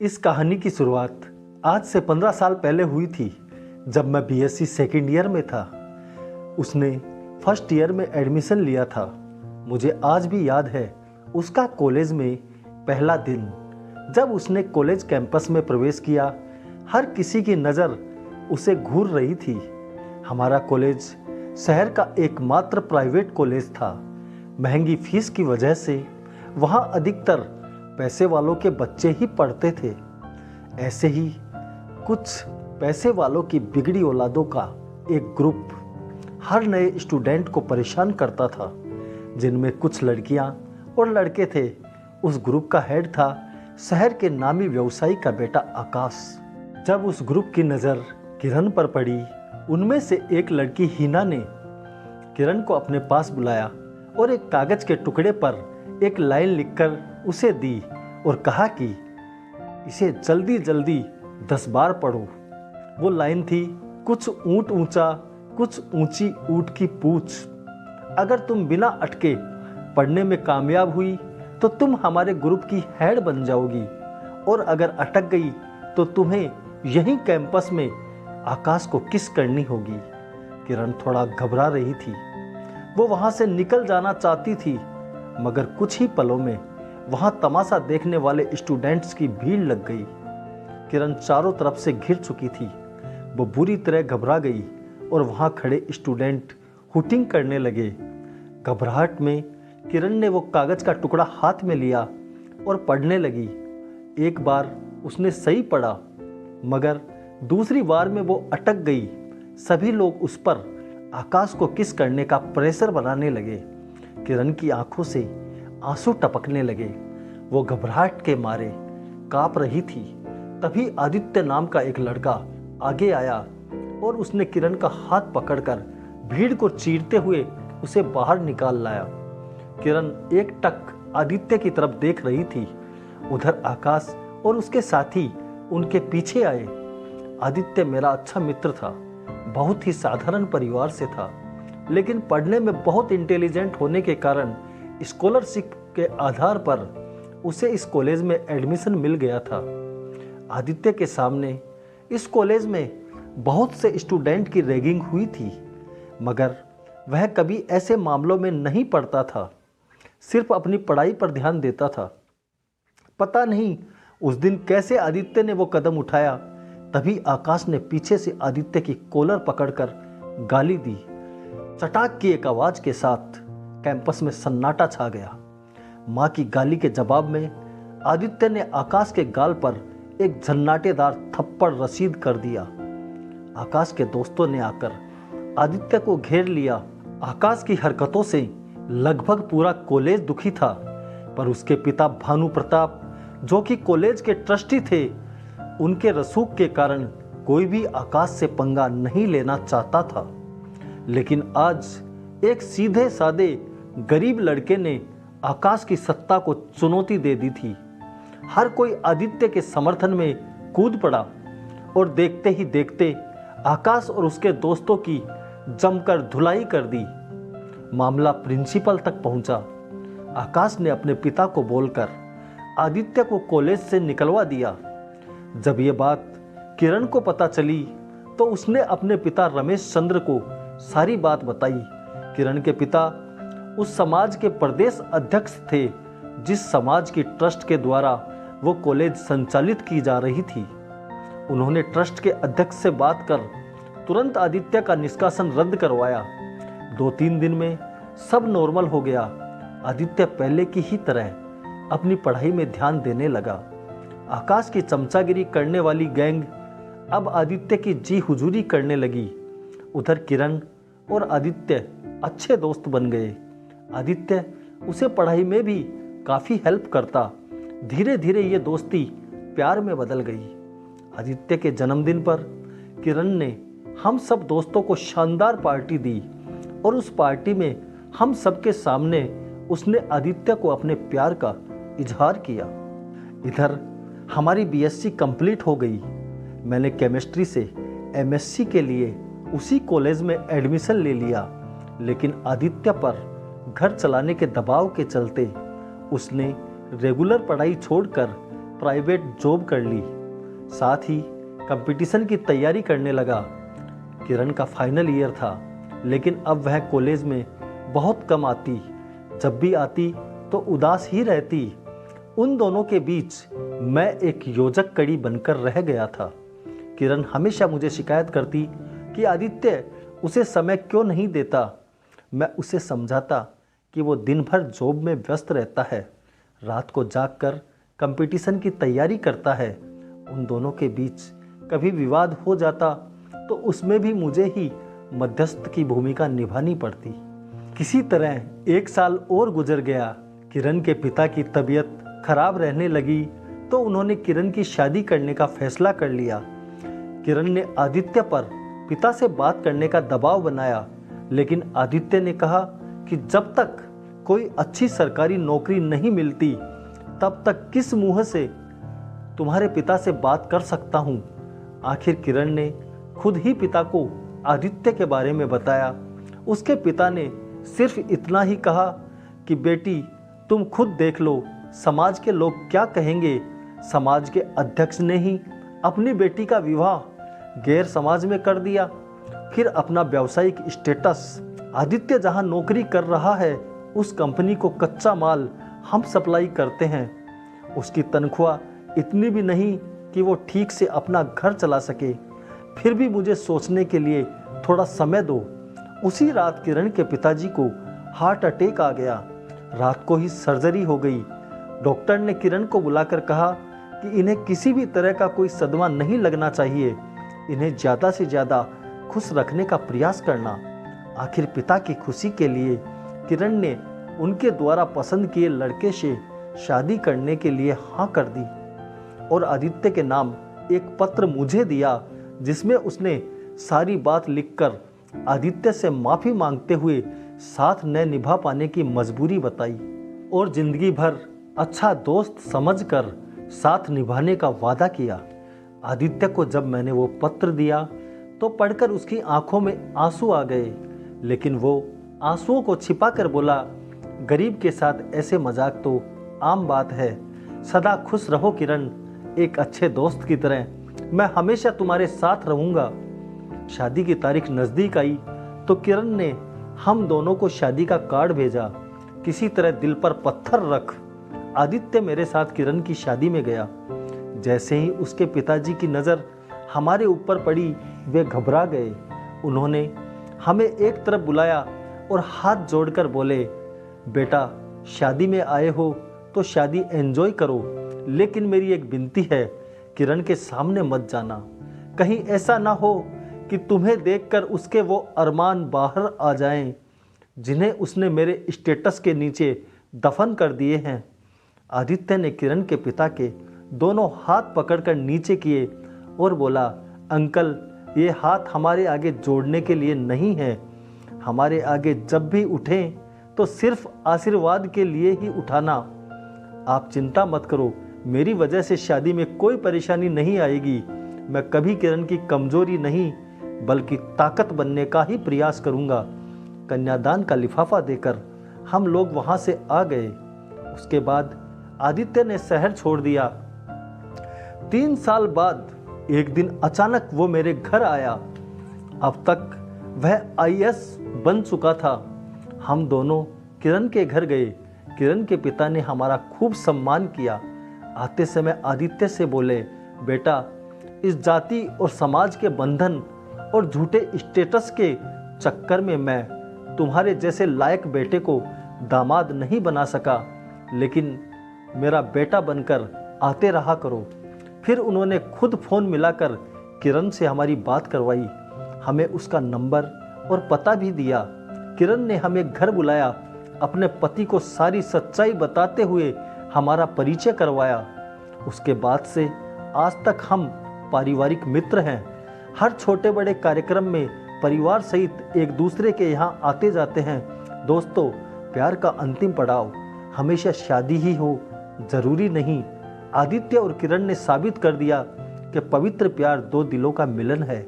इस कहानी की शुरुआत आज से 15 साल पहले हुई थी, जब मैं बीएससी सेकेंड ईयर में था। उसने फर्स्ट ईयर में एडमिशन लिया था। मुझे आज भी याद है उसका कॉलेज में पहला दिन। जब उसने कॉलेज कैंपस में प्रवेश किया, हर किसी की नज़र उसे घूर रही थी। हमारा कॉलेज शहर का एकमात्र प्राइवेट कॉलेज था। महंगी फीस की वजह से वहाँ अधिकतर पैसे वालों के बच्चे ही पढ़ते थे। ऐसे ही कुछ पैसे वालों की बिगड़ी औलादों का एक ग्रुप हर नए स्टूडेंट को परेशान करता था, जिनमें कुछ लड़कियां और लड़के थे। उस ग्रुप का हेड था शहर के नामी व्यवसायी का बेटा आकाश। जब उस ग्रुप की नज़र किरण पर पड़ी, उनमें से एक लड़की हिना ने किरण को अपने पास बुलाया और एक कागज के टुकड़े पर एक लाइन लिखकर उसे दी और कहा कि इसे जल्दी जल्दी 10 बार पढ़ो। वो लाइन थी, कुछ ऊंट ऊंचा, कुछ ऊंची ऊंट की पूछ। अगर तुम बिना अटके पढ़ने में कामयाब हुई तो तुम हमारे ग्रुप की हेड बन जाओगी, और अगर अटक गई तो तुम्हें यहीं कैंपस में आकाश को किस करनी होगी। किरण थोड़ा घबरा रही थी। वो वहां से निकल जाना चाहती थी, मगर कुछ ही पलों में वहां तमाशा देखने वाले स्टूडेंट्स की भीड़ लग गई। किरण चारों तरफ से घिर चुकी थी। वो बुरी तरह घबरा गई और वहां खड़े स्टूडेंट हुटिंग करने लगे। घबराहट में किरण ने वो कागज का टुकड़ा हाथ में लिया और पढ़ने लगी। एक बार उसने सही पढ़ा, मगर दूसरी बार में वो अटक गई। सभी लोग उस पर आकाश को किस करने का प्रेशर बनाने लगे। किरण की आंखों से आंसू टपकने लगे। वो घबराहट के मारे कांप रही थी। तभी आदित्य नाम का एक लड़का आगे आया और उसने किरण का हाथ पकड़कर भीड़ को चीरते हुए उसे बाहर निकाल लाया। किरण एकटक आदित्य की तरफ देख रही थी। उधर आकाश और उसके साथी उनके पीछे आए। आदित्य मेरा अच्छा मित्र था। बहुत ही साधारण परिवार से था, लेकिन पढ़ने में बहुत इंटेलिजेंट होने के कारण स्कॉलरशिप के आधार पर उसे इस कॉलेज में एडमिशन मिल गया था। आदित्य के सामने इस कॉलेज में बहुत से स्टूडेंट की रैगिंग हुई थी, मगर वह कभी ऐसे मामलों में नहीं पड़ता था। सिर्फ अपनी पढ़ाई पर ध्यान देता था। पता नहीं उस दिन कैसे आदित्य ने वो कदम उठाया। तभी आकाश ने पीछे से आदित्य की कॉलर पकड़कर गाली दी। चटाक की एक आवाज के साथ कैंपस में सन्नाटा छा गया। मां की गाली के जवाब में आदित्य ने आकाश के गाल पर एक झन्नाटेदार थप्पड़ रसीद कर दिया। आकाश के दोस्तों ने आकर आदित्य को घेर लिया। आकाश की हरकतों से लगभग पूरा कॉलेज दुखी था, पर उसके पिता भानु प्रताप, जो कि कॉलेज के ट्रस्टी थे, उनके रसूख के कारण कोई भी आकाश से पंगा नहीं लेना चाहता था। लेकिन आज एक सीधे सादे गरीब लड़के ने आकाश की सत्ता को चुनौती दे दी थी। हर कोई आदित्य के समर्थन में कूद पड़ा और देखते ही देखते आकाश और उसके दोस्तों की जमकर धुलाई कर दी। मामला प्रिंसिपल तक पहुंचा। आकाश ने अपने पिता को बोलकर आदित्य को कॉलेज से निकलवा दिया। जब ये बात किरण को पता चली तो उसने अपने पिता रमेश चंद्र को सारी बात बताई। किरण के पिता उस समाज के प्रदेश अध्यक्ष थे, जिस समाज की ट्रस्ट के द्वारा वो कॉलेज संचालित की जा रही थी। उन्होंने ट्रस्ट के अध्यक्ष से बात कर तुरंत आदित्य का निष्कासन रद्द करवाया। 2-3 दिन में सब नॉर्मल हो गया। आदित्य पहले की ही तरह अपनी पढ़ाई में ध्यान देने लगा। आकाश की चमचागिरी करने वाली गैंग अब आदित्य की जी हुजूरी करने लगी। उधर किरण और आदित्य अच्छे दोस्त बन गए। आदित्य उसे पढ़ाई में भी काफ़ी हेल्प करता। धीरे धीरे ये दोस्ती प्यार में बदल गई। आदित्य के जन्मदिन पर किरण ने हम सब दोस्तों को शानदार पार्टी दी, और उस पार्टी में हम सबके सामने उसने आदित्य को अपने प्यार का इजहार किया। इधर हमारी बीएससी कंप्लीट हो गई। मैंने केमिस्ट्री से एमएससी के लिए उसी कॉलेज में एडमिशन ले लिया, लेकिन आदित्य पर घर चलाने के दबाव के चलते उसने रेगुलर पढ़ाई छोड़कर प्राइवेट जॉब कर ली, साथ ही कंपटीशन की तैयारी करने लगा। किरण का फाइनल ईयर था, लेकिन अब वह कॉलेज में बहुत कम आती। जब भी आती तो उदास ही रहती। उन दोनों के बीच मैं एक योजक कड़ी बनकर रह गया था। किरण हमेशा मुझे शिकायत करती कि आदित्य उसे समय क्यों नहीं देता। मैं उसे समझाता कि वो दिन भर जॉब में व्यस्त रहता है, रात को जागकर कंपटीशन की तैयारी करता है। उन दोनों के बीच कभी विवाद हो जाता तो उसमें भी मुझे ही मध्यस्थ की भूमिका निभानी पड़ती। किसी तरह 1 साल और गुजर गया। किरण के पिता की तबीयत खराब रहने लगी तो उन्होंने किरण की शादी करने का फैसला कर लिया। किरण ने आदित्य पर पिता से बात करने का दबाव बनाया, लेकिन आदित्य ने कहा कि जब तक कोई अच्छी सरकारी नौकरी नहीं मिलती तब तक किस मुंह से तुम्हारे पिता से बात कर सकता हूं। आखिर किरण ने खुद ही पिता को आदित्य के बारे में बताया। उसके पिता ने सिर्फ इतना ही कहा कि बेटी तुम खुद देख लो, समाज के लोग क्या कहेंगे। समाज के अध्यक्ष ने ही अपनी बेटी का विवाह गैर समाज में कर दिया। फिर अपना व्यावसायिक स्टेटस, आदित्य जहां नौकरी कर रहा है उस कंपनी को कच्चा माल हम सप्लाई करते हैं। उसकी तनख्वाह इतनी भी नहीं कि वो ठीक से अपना घर चला सके। फिर भी मुझे सोचने के लिए थोड़ा समय दो। उसी रात किरण के पिताजी को हार्ट अटैक आ गया। रात को ही सर्जरी हो गई। डॉक्टर ने किरण को बुलाकर कहा कि इन्हें किसी भी तरह का कोई सदमा नहीं लगना चाहिए। इन्हें ज़्यादा से ज़्यादा खुश रखने का प्रयास करना। आखिर पिता की खुशी के लिए किरण ने उनके द्वारा पसंद किए लड़के से शादी करने के लिए हाँ कर दी और आदित्य के नाम एक पत्र मुझे दिया, जिसमें उसने सारी बात लिखकर आदित्य से माफ़ी मांगते हुए साथ न निभा पाने की मजबूरी बताई और जिंदगी भर अच्छा दोस्त समझकर साथ निभाने का वादा किया। आदित्य को जब मैंने वो पत्र दिया तो पढ़कर उसकी आंखों में आंसू आ गए, लेकिन वो आंसुओं को छिपाकर बोला, गरीब के साथ ऐसे मजाक तो आम बात है। सदा खुश रहो किरण, एक अच्छे दोस्त की तरह मैं हमेशा तुम्हारे साथ रहूंगा। शादी की तारीख नज़दीक आई तो किरण ने हम दोनों को शादी का कार्ड भेजा। किसी तरह दिल पर पत्थर रख आदित्य मेरे साथ किरण की शादी में गया। जैसे ही उसके पिताजी की नज़र हमारे ऊपर पड़ी वे घबरा गए। उन्होंने हमें एक तरफ बुलाया और हाथ जोड़कर बोले, बेटा शादी में आए हो तो शादी एंजॉय करो, लेकिन मेरी एक विनती है, किरण के सामने मत जाना। कहीं ऐसा ना हो कि तुम्हें देखकर उसके वो अरमान बाहर आ जाएं जिन्हें उसने मेरे स्टेटस के नीचे दफन कर दिए हैं। आदित्य ने किरण के पिता के दोनों हाथ पकड़कर नीचे किए और बोला, अंकल ये हाथ हमारे आगे जोड़ने के लिए नहीं है। हमारे आगे जब भी उठें तो सिर्फ आशीर्वाद के लिए ही उठाना। आप चिंता मत करो, मेरी वजह से शादी में कोई परेशानी नहीं आएगी। मैं कभी किरण की कमजोरी नहीं बल्कि ताकत बनने का ही प्रयास करूंगा। कन्यादान का लिफाफा देकर हम लोग वहां से आ गए। उसके बाद आदित्य ने शहर छोड़ दिया। 3 साल बाद एक दिन अचानक वो मेरे घर आया। अब तक वह IAS बन चुका था। हम दोनों किरण के घर गए। किरण के पिता ने हमारा खूब सम्मान किया। आते समय आदित्य से बोले, बेटा इस जाति और समाज के बंधन और झूठे स्टेटस के चक्कर में मैं तुम्हारे जैसे लायक बेटे को दामाद नहीं बना सका, लेकिन मेरा बेटा बनकर आते रहा करो। फिर उन्होंने खुद फ़ोन मिलाकर किरण से हमारी बात करवाई। हमें उसका नंबर और पता भी दिया। किरण ने हमें घर बुलाया, अपने पति को सारी सच्चाई बताते हुए हमारा परिचय करवाया। उसके बाद से आज तक हम पारिवारिक मित्र हैं। हर छोटे बड़े कार्यक्रम में परिवार सहित एक दूसरे के यहाँ आते जाते हैं। दोस्तों, प्यार का अंतिम पड़ाव हमेशा शादी ही हो जरूरी नहीं। आदित्य और किरण ने साबित कर दिया कि पवित्र प्यार 2 दिलों का मिलन है,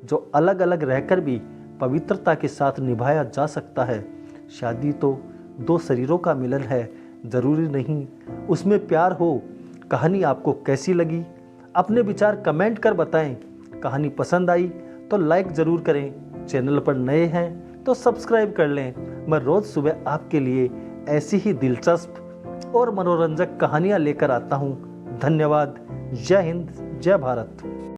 जो अलग अलग रहकर भी पवित्रता के साथ निभाया जा सकता है। शादी तो 2 शरीरों का मिलन है, जरूरी नहीं उसमें प्यार हो। कहानी आपको कैसी लगी, अपने विचार कमेंट कर बताएं। कहानी पसंद आई तो लाइक ज़रूर करें। चैनल पर नए हैं तो सब्सक्राइब कर लें। मैं रोज़ सुबह आपके लिए ऐसी ही दिलचस्प और मनोरंजक कहानियाँ लेकर आता हूँ। धन्यवाद। जय हिंद, जय भारत।